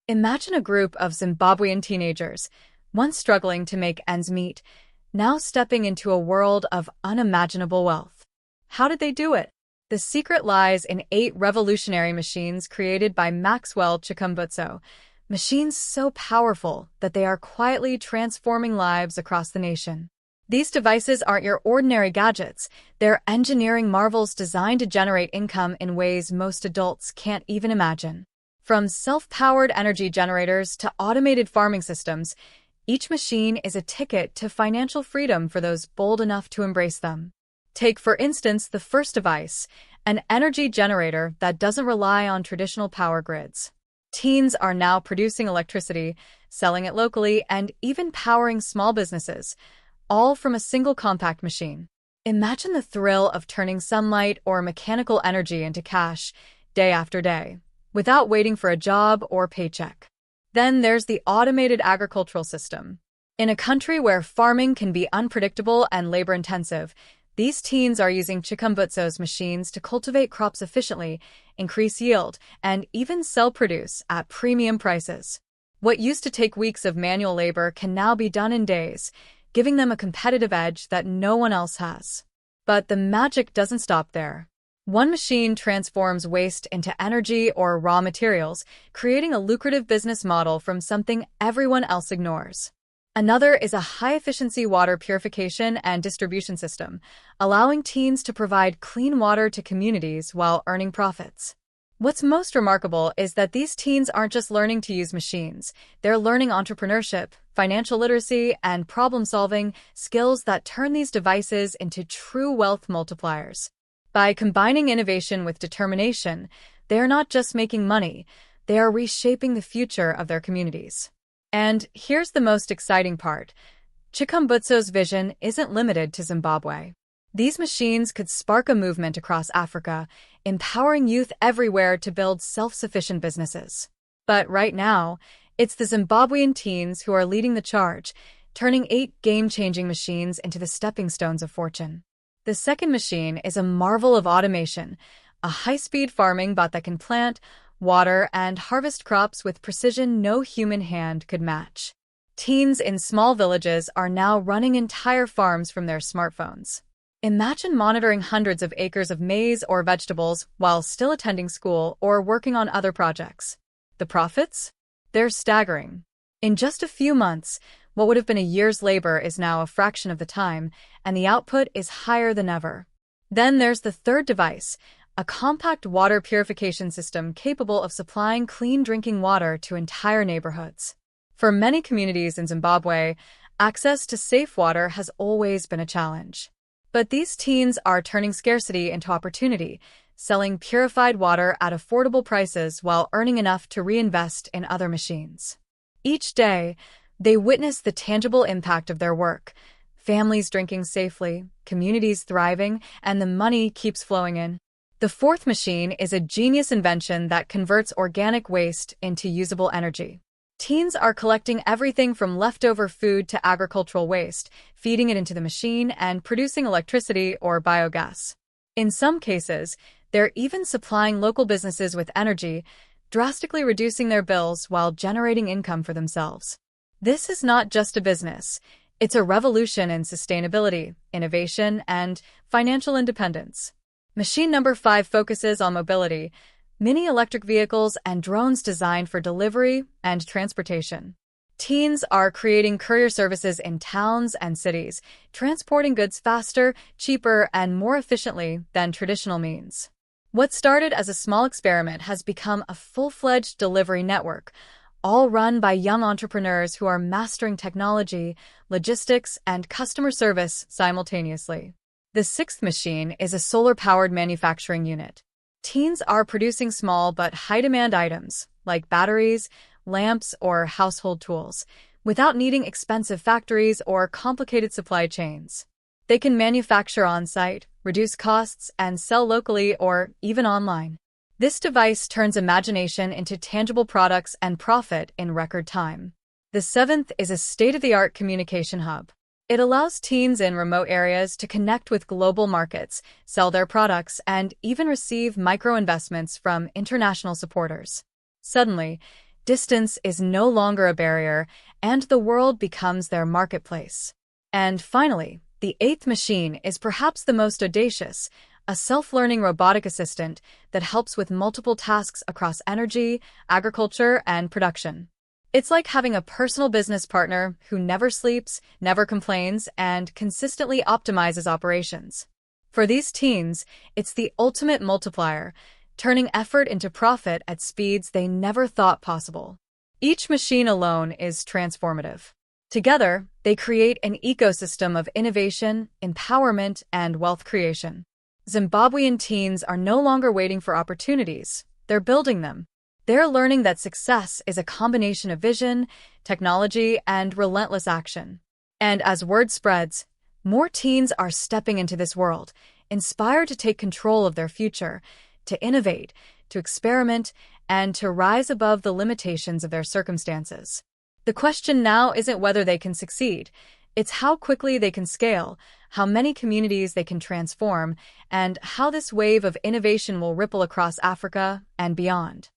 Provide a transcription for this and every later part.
Imagine a group of Zimbabwean teenagers, once struggling to make ends meet, now stepping into a world of unimaginable wealth. How did they do it? The secret lies in 8 revolutionary machines created by Maxwell Chikumbutso, machines so powerful that they are quietly transforming lives across the nation. These devices aren't your ordinary gadgets. They're engineering marvels designed to generate income in ways most adults can't even imagine. From self-powered energy generators to automated farming systems, each machine is a ticket to financial freedom for those bold enough to embrace them. Take, for instance, the first device, an energy generator that doesn't rely on traditional power grids. Teens are now producing electricity, selling it locally, and even powering small businesses, all from a single compact machine. Imagine the thrill of turning sunlight or mechanical energy into cash day after day, without waiting for a job or paycheck. Then there's the automated agricultural system. In a country where farming can be unpredictable and labor-intensive, these teens are using Chikumbutso's machines to cultivate crops efficiently, increase yield, and even sell produce at premium prices. What used to take weeks of manual labor can now be done in days, giving them a competitive edge that no one else has. But the magic doesn't stop there. One machine transforms waste into energy or raw materials, creating a lucrative business model from something everyone else ignores. Another is a high-efficiency water purification and distribution system, allowing teens to provide clean water to communities while earning profits. What's most remarkable is that these teens aren't just learning to use machines. They're learning entrepreneurship, financial literacy, and problem-solving, skills that turn these devices into true wealth multipliers. By combining innovation with determination, they are not just making money, they are reshaping the future of their communities. And here's the most exciting part. Chikumbutso's vision isn't limited to Zimbabwe. These machines could spark a movement across Africa, empowering youth everywhere to build self-sufficient businesses. But right now, it's the Zimbabwean teens who are leading the charge, turning 8 game-changing machines into the stepping stones of fortune. The second machine is a marvel of automation, a high-speed farming bot that can plant, water, and harvest crops with precision no human hand could match. Teens in small villages are now running entire farms from their smartphones. Imagine monitoring hundreds of acres of maize or vegetables while still attending school or working on other projects. The profits? They're staggering. In just a few months, what would have been a year's labor is now a fraction of the time, and the output is higher than ever. Then there's the third device, a compact water purification system capable of supplying clean drinking water to entire neighborhoods. For many communities in Zimbabwe, access to safe water has always been a challenge. But these teens are turning scarcity into opportunity, selling purified water at affordable prices while earning enough to reinvest in other machines. Each day, they witness the tangible impact of their work, families drinking safely, communities thriving, and the money keeps flowing in. The fourth machine is a genius invention that converts organic waste into usable energy. Teens are collecting everything from leftover food to agricultural waste, feeding it into the machine, and producing electricity or biogas. In some cases, they're even supplying local businesses with energy, drastically reducing their bills while generating income for themselves. This is not just a business. It's a revolution in sustainability, innovation, and financial independence. Machine number 5 focuses on mobility, mini electric vehicles and drones designed for delivery and transportation. Teens are creating courier services in towns and cities, transporting goods faster, cheaper, and more efficiently than traditional means. What started as a small experiment has become a full-fledged delivery network, all run by young entrepreneurs who are mastering technology, logistics, and customer service simultaneously. The sixth machine is a solar-powered manufacturing unit. Teens are producing small but high-demand items, like batteries, lamps, or household tools, without needing expensive factories or complicated supply chains. They can manufacture on-site, reduce costs, and sell locally or even online. This device turns imagination into tangible products and profit in record time. The seventh is a state-of-the-art communication hub. It allows teens in remote areas to connect with global markets, sell their products, and even receive micro-investments from international supporters. Suddenly, Distance is no longer a barrier, and the world becomes their marketplace. And finally, the eighth machine is perhaps the most audacious, a self-learning robotic assistant that helps with multiple tasks across energy, agriculture, and production. It's like having a personal business partner who never sleeps, never complains, and consistently optimizes operations. For these teens, it's the ultimate multiplier, turning effort into profit at speeds they never thought possible. Each machine alone is transformative. Together, they create an ecosystem of innovation, empowerment, and wealth creation. Zimbabwean teens are no longer waiting for opportunities, they're building them. They're learning that success is a combination of vision, technology, and relentless action. And as word spreads, more teens are stepping into this world, inspired to take control of their future, to innovate, to experiment, and to rise above the limitations of their circumstances. The question now isn't whether they can succeed, it's how quickly they can scale, how many communities they can transform, and how this wave of innovation will ripple across Africa and beyond.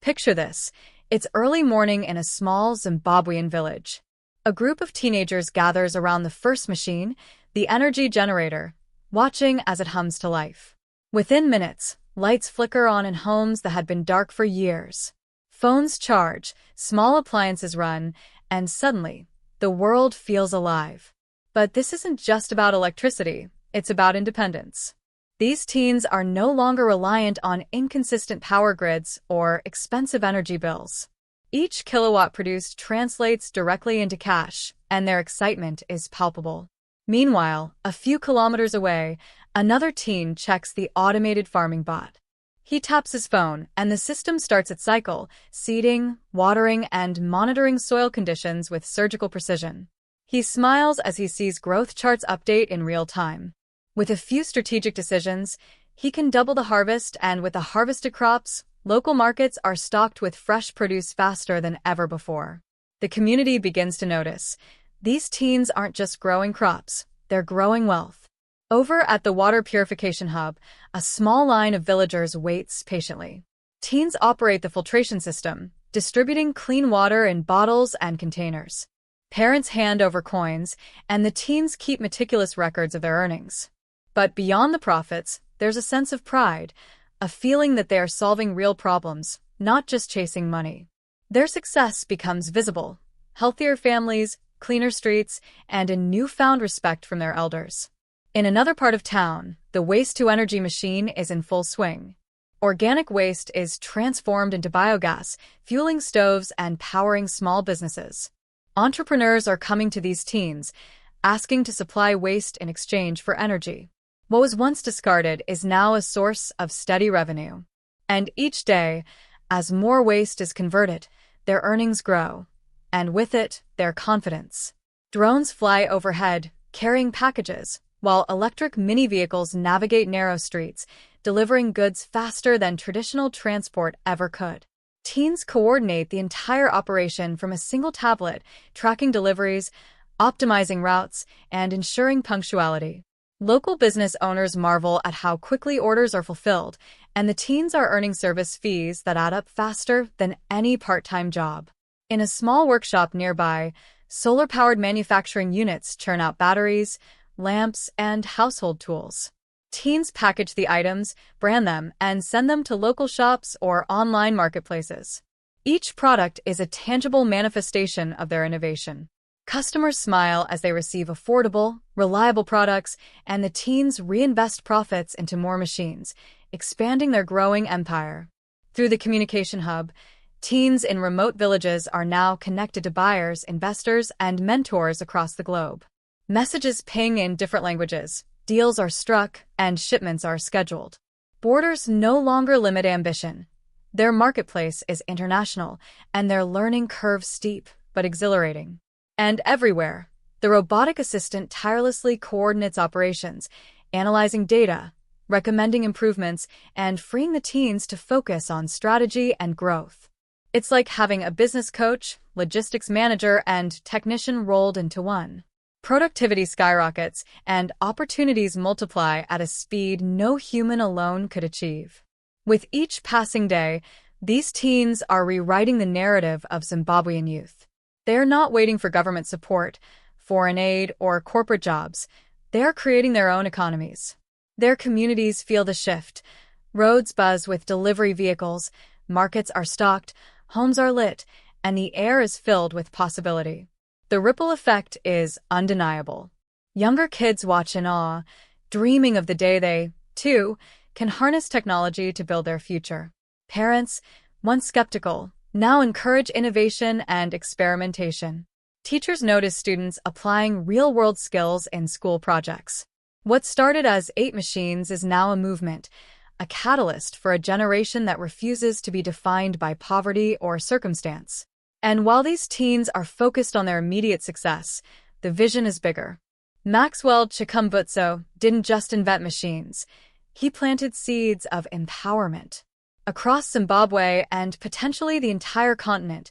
Picture this. It's early morning in a small Zimbabwean village. A group of teenagers gathers around the first machine, the energy generator, watching as it hums to life. Within minutes, lights flicker on in homes that had been dark for years. Phones charge, small appliances run, and suddenly, the world feels alive. But this isn't just about electricity, it's about independence. These teens are no longer reliant on inconsistent power grids or expensive energy bills. Each kilowatt produced translates directly into cash, and their excitement is palpable. Meanwhile, a few kilometers away, another teen checks the automated farming bot. He taps his phone, and the system starts its cycle, seeding, watering, and monitoring soil conditions with surgical precision. He smiles as he sees growth charts update in real time. With a few strategic decisions, he can double the harvest, and with the harvested crops, local markets are stocked with fresh produce faster than ever before. The community begins to notice. These teens aren't just growing crops, they're growing wealth. Over at the water purification hub, a small line of villagers waits patiently. Teens operate the filtration system, distributing clean water in bottles and containers. Parents hand over coins, and the teens keep meticulous records of their earnings. But beyond the profits, there's a sense of pride, a feeling that they are solving real problems, not just chasing money. Their success becomes visible: healthier families, cleaner streets, and a newfound respect from their elders. In another part of town, the waste-to-energy machine is in full swing. Organic waste is transformed into biogas, fueling stoves and powering small businesses. Entrepreneurs are coming to these teens, asking to supply waste in exchange for energy. What was once discarded is now a source of steady revenue. And each day, as more waste is converted, their earnings grow, and with it, their confidence. Drones fly overhead, carrying packages, while electric mini-vehicles navigate narrow streets, delivering goods faster than traditional transport ever could. Teens coordinate the entire operation from a single tablet, tracking deliveries, optimizing routes, and ensuring punctuality. Local business owners marvel at how quickly orders are fulfilled, and the teens are earning service fees that add up faster than any part-time job. In a small workshop nearby, solar-powered manufacturing units churn out batteries, lamps, and household tools. Teens package the items, brand them, and send them to local shops or online marketplaces. Each product is a tangible manifestation of their innovation. Customers smile as they receive affordable, reliable products, and the teens reinvest profits into more machines, expanding their growing empire. Through the communication hub, teens in remote villages are now connected to buyers, investors, and mentors across the globe. Messages ping in different languages, deals are struck, and shipments are scheduled. Borders no longer limit ambition. Their marketplace is international, and their learning curve steep but exhilarating. And everywhere, the robotic assistant tirelessly coordinates operations, analyzing data, recommending improvements, and freeing the teens to focus on strategy and growth. It's like having a business coach, logistics manager, and technician rolled into one. Productivity skyrockets, and opportunities multiply at a speed no human alone could achieve. With each passing day, These teens are rewriting the narrative of Zimbabwean youth. They are not waiting for government support, foreign aid, or corporate jobs. They are creating their own economies. Their communities feel the shift. Roads buzz with delivery vehicles, markets are stocked, homes are lit, and the air is filled with possibility. The ripple effect is undeniable. Younger kids watch in awe, dreaming of the day they, too, can harness technology to build their future. Parents, once skeptical, now encourage innovation and experimentation. Teachers notice students applying real-world skills in school projects. What started as 8 machines is now a movement, a catalyst for a generation that refuses to be defined by poverty or circumstance. And while these teens are focused on their immediate success, the vision is bigger. Maxwell Chikumbutso didn't just invent machines. He planted seeds of empowerment. Across Zimbabwe and potentially the entire continent,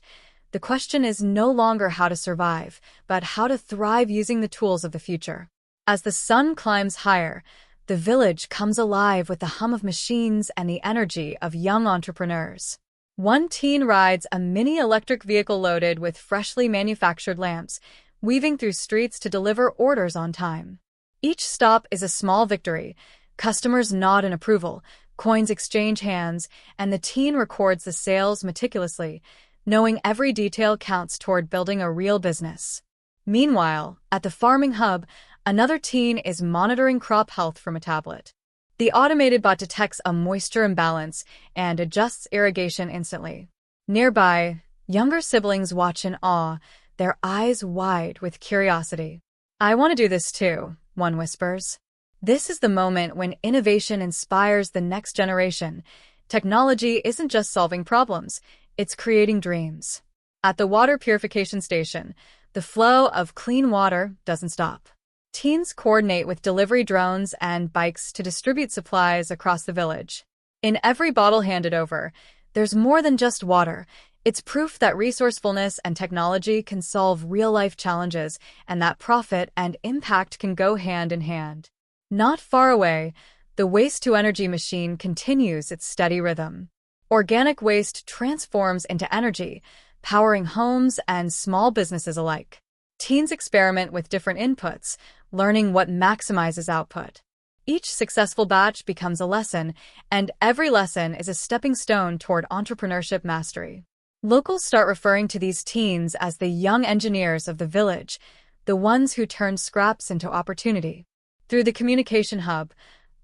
the question is no longer how to survive, but how to thrive using the tools of the future. As the sun climbs higher, the village comes alive with the hum of machines and the energy of young entrepreneurs. One teen rides a mini electric vehicle loaded with freshly manufactured lamps, weaving through streets to deliver orders on time. Each stop is a small victory. Customers nod in approval, coins exchange hands, and the teen records the sales meticulously, knowing every detail counts toward building a real business. Meanwhile, at the farming hub, another teen is monitoring crop health from a tablet. The automated bot detects a moisture imbalance and adjusts irrigation instantly. Nearby, younger siblings watch in awe, their eyes wide with curiosity. "I want to do this too," one whispers. This is the moment when innovation inspires the next generation. Technology isn't just solving problems, it's creating dreams. At the water purification station, the flow of clean water doesn't stop. Teens coordinate with delivery drones and bikes to distribute supplies across the village. In every bottle handed over, there's more than just water. It's proof that resourcefulness and technology can solve real-life challenges and that profit and impact can go hand in hand. Not far away, the waste-to-energy machine continues its steady rhythm. Organic waste transforms into energy, powering homes and small businesses alike. Teens experiment with different inputs, learning what maximizes output. Each successful batch becomes a lesson, and every lesson is a stepping stone toward entrepreneurship mastery. Locals start referring to these teens as the young engineers of the village, the ones who turn scraps into opportunity. Through the communication hub,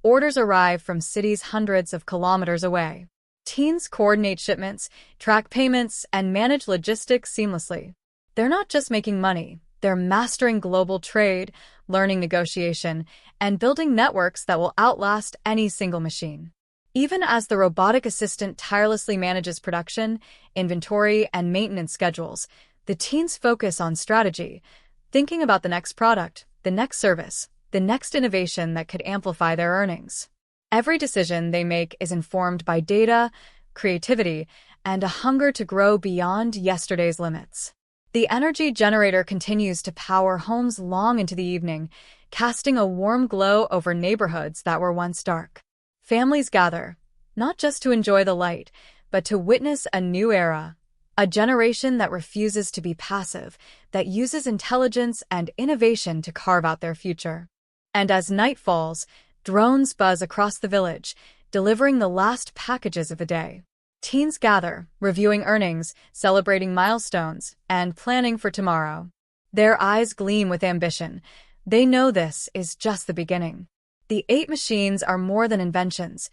orders arrive from cities hundreds of kilometers away. Teens coordinate shipments, track payments, and manage logistics seamlessly. They're not just making money, they're mastering global trade, learning negotiation, and building networks that will outlast any single machine. Even as the robotic assistant tirelessly manages production, inventory, and maintenance schedules, the teens focus on strategy, thinking about the next product, the next service, the next innovation that could amplify their earnings. Every decision they make is informed by data, creativity, and a hunger to grow beyond yesterday's limits. The energy generator continues to power homes long into the evening, casting a warm glow over neighborhoods that were once dark. Families gather, not just to enjoy the light, but to witness a new era, a generation that refuses to be passive, that uses intelligence and innovation to carve out their future. And as night falls, drones buzz across the village, delivering the last packages of the day. Teens gather, reviewing earnings, celebrating milestones, and planning for tomorrow. Their eyes gleam with ambition. They know this is just the beginning. The 8 machines are more than inventions.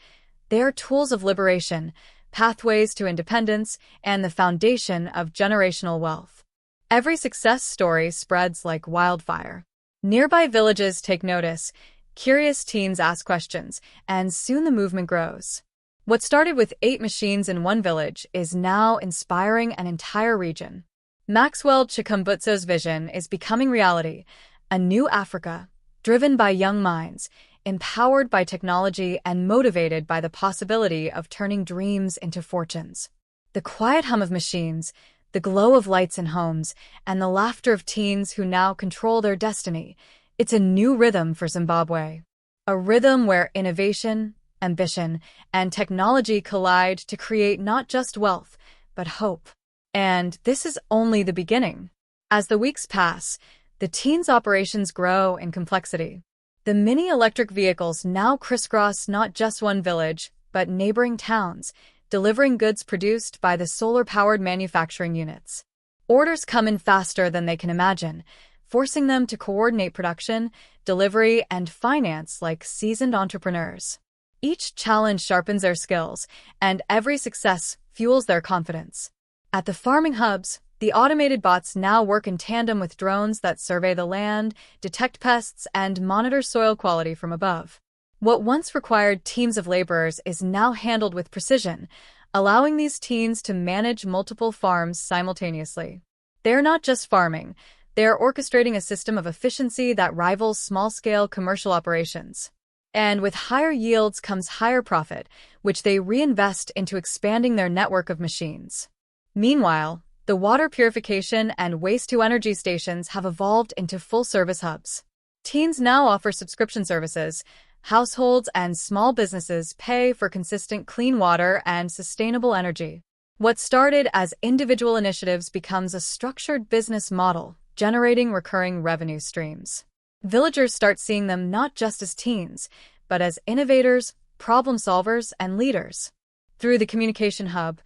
They are tools of liberation, pathways to independence, and the foundation of generational wealth. Every success story spreads like wildfire. Nearby villages take notice, curious teens ask questions, and soon the movement grows. What started with 8 machines in one village is now inspiring an entire region. Maxwell Chikumbutso's vision is becoming reality, a new Africa, driven by young minds, empowered by technology and motivated by the possibility of turning dreams into fortunes. The quiet hum of machines, the glow of lights in homes, and the laughter of teens who now control their destiny, it's a new rhythm for Zimbabwe. A rhythm where innovation, ambition, and technology collide to create not just wealth, but hope. And this is only the beginning. As the weeks pass, the teens' operations grow in complexity. The mini electric vehicles now crisscross not just one village, but neighboring towns, delivering goods produced by the solar-powered manufacturing units. Orders come in faster than they can imagine, forcing them to coordinate production, delivery, and finance like seasoned entrepreneurs. Each challenge sharpens their skills, and every success fuels their confidence. At the farming hubs, the automated bots now work in tandem with drones that survey the land, detect pests, and monitor soil quality from above. What once required teams of laborers is now handled with precision, allowing these teens to manage multiple farms simultaneously. They're not just farming, they're orchestrating a system of efficiency that rivals small-scale commercial operations. And with higher yields comes higher profit, which they reinvest into expanding their network of machines. Meanwhile, the water purification and waste-to-energy stations have evolved into full-service hubs. Teens now offer subscription services. Households and small businesses pay for consistent clean water and sustainable energy. What started as individual initiatives becomes a structured business model, generating recurring revenue streams. Villagers start seeing them not just as teens, but as innovators, problem solvers, and leaders. Through the communication hub,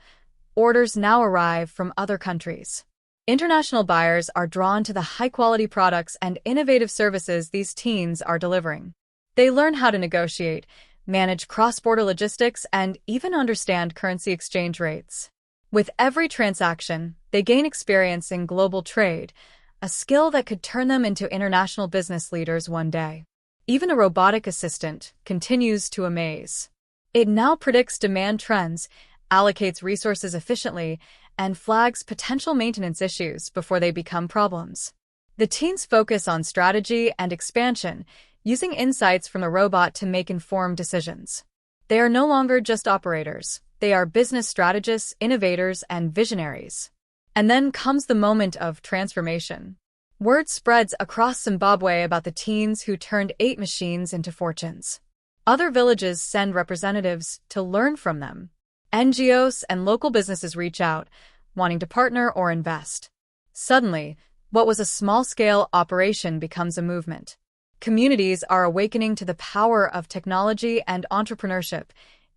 orders now arrive from other countries. International buyers are drawn to the high-quality products and innovative services these teens are delivering. They learn how to negotiate, manage cross-border logistics, and even understand currency exchange rates. With every transaction, they gain experience in global trade, a skill that could turn them into international business leaders one day. Even a robotic assistant continues to amaze. It now predicts demand trends, allocates resources efficiently, and flags potential maintenance issues before they become problems. The teens focus on strategy and expansion, using insights from the robot to make informed decisions. They are no longer just operators. They are business strategists, innovators, and visionaries. And then comes the moment of transformation. Word spreads across Zimbabwe about the teens who turned 8 machines into fortunes. Other villages send representatives to learn from them. NGOs and local businesses reach out, wanting to partner or invest. Suddenly, what was a small-scale operation becomes a movement. Communities are awakening to the power of technology and entrepreneurship,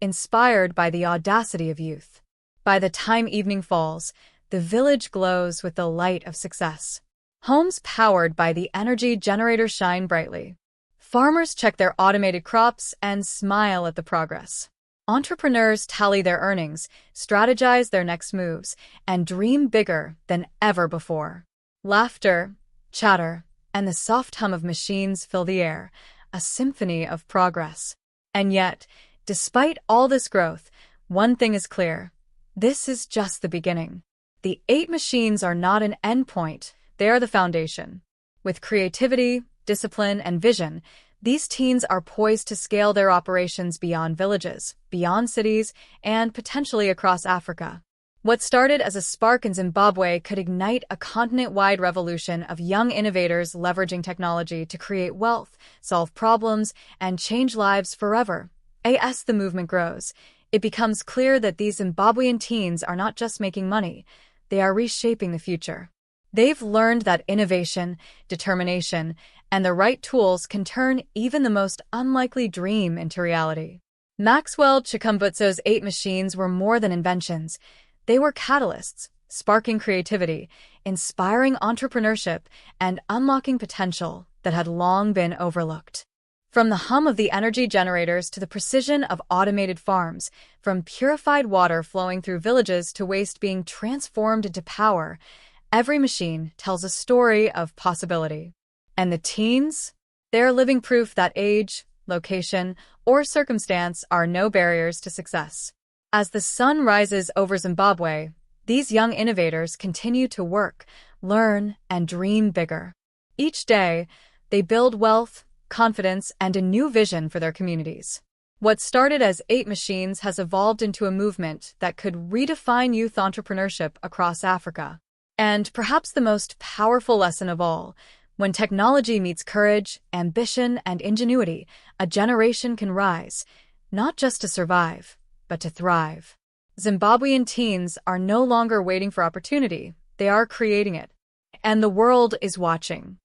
inspired by the audacity of youth. By the time evening falls, the village glows with the light of success. Homes powered by the energy generator shine brightly. Farmers check their automated crops and smile at the progress. Entrepreneurs tally their earnings, strategize their next moves, and dream bigger than ever before. Laughter, chatter, and the soft hum of machines fill the air, a symphony of progress. And yet, despite all this growth, one thing is clear. This is just the beginning. The 8 machines are not an endpoint, they are the foundation. With creativity, discipline, and vision, these teens are poised to scale their operations beyond villages, beyond cities, and potentially across Africa. What started as a spark in Zimbabwe could ignite a continent-wide revolution of young innovators leveraging technology to create wealth, solve problems, and change lives forever. As the movement grows, it becomes clear that these Zimbabwean teens are not just making money, they are reshaping the future. They've learned that innovation, determination, and the right tools can turn even the most unlikely dream into reality. Maxwell Chikumbutso's 8 machines were more than inventions. They were catalysts, sparking creativity, inspiring entrepreneurship, and unlocking potential that had long been overlooked. From the hum of the energy generators to the precision of automated farms, from purified water flowing through villages to waste being transformed into power, every machine tells a story of possibility. And the teens? They're living proof that age, location, or circumstance are no barriers to success. As the sun rises over Zimbabwe, these young innovators continue to work, learn, and dream bigger. Each day, they build wealth, confidence, and a new vision for their communities. What started as 8 machines has evolved into a movement that could redefine youth entrepreneurship across Africa. And perhaps the most powerful lesson of all, when technology meets courage, ambition, and ingenuity, a generation can rise, not just to survive, but to thrive. Zimbabwean teens are no longer waiting for opportunity, they are creating it. And the world is watching.